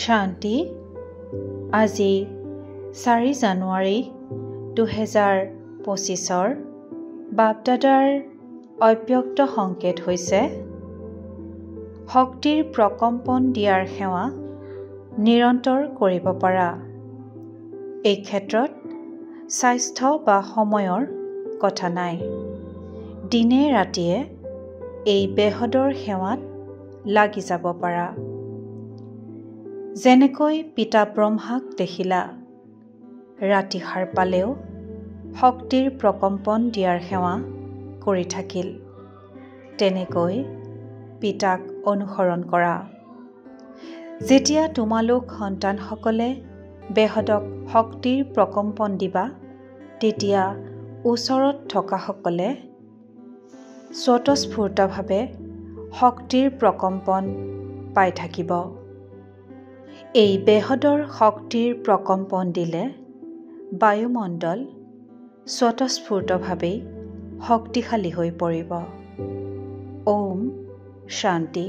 শান্তি আজি 4 জানুৱাৰী 2025 বাপদাদাৰ অব্যক্ত সংকেত হৈছে শক্তিৰ প্ৰকম্পন দিয়াৰ সেৱা নিৰন্তৰ কৰিব পৰা। এই ক্ষেত্ৰত স্বাস্থ্য বা সময়ৰ কথা নাই। দিনে ৰাতিয়ে এই বেহদৰ সেৱাত লাগি যাব পাৰা। যেনেকৈ পিতা ব্ৰহ্মাক দেখিলা ৰাতি সাৰ পালেও শক্তিৰ প্ৰকম্পন দিয়াৰ সেৱা কৰি থাকিল, তেনেকৈ পিতাক অনুসৰণ কৰা। যেতিয়া তোমালোক সন্তানসকলে বেহদক শক্তিৰ প্ৰকম্পন দিবা, তেতিয়া ওচৰত থকাসকলে স্বতঃস্ফূৰ্তভাৱে শক্তিৰ প্ৰকম্পন পাই থাকিব। এই বেহদৰ শক্তিৰ প্ৰকম্পন দিলে বায়ুমণ্ডল স্বতঃস্ফূৰ্তভাৱেই শক্তিশালী হৈ পৰিব। ওম শান্তি।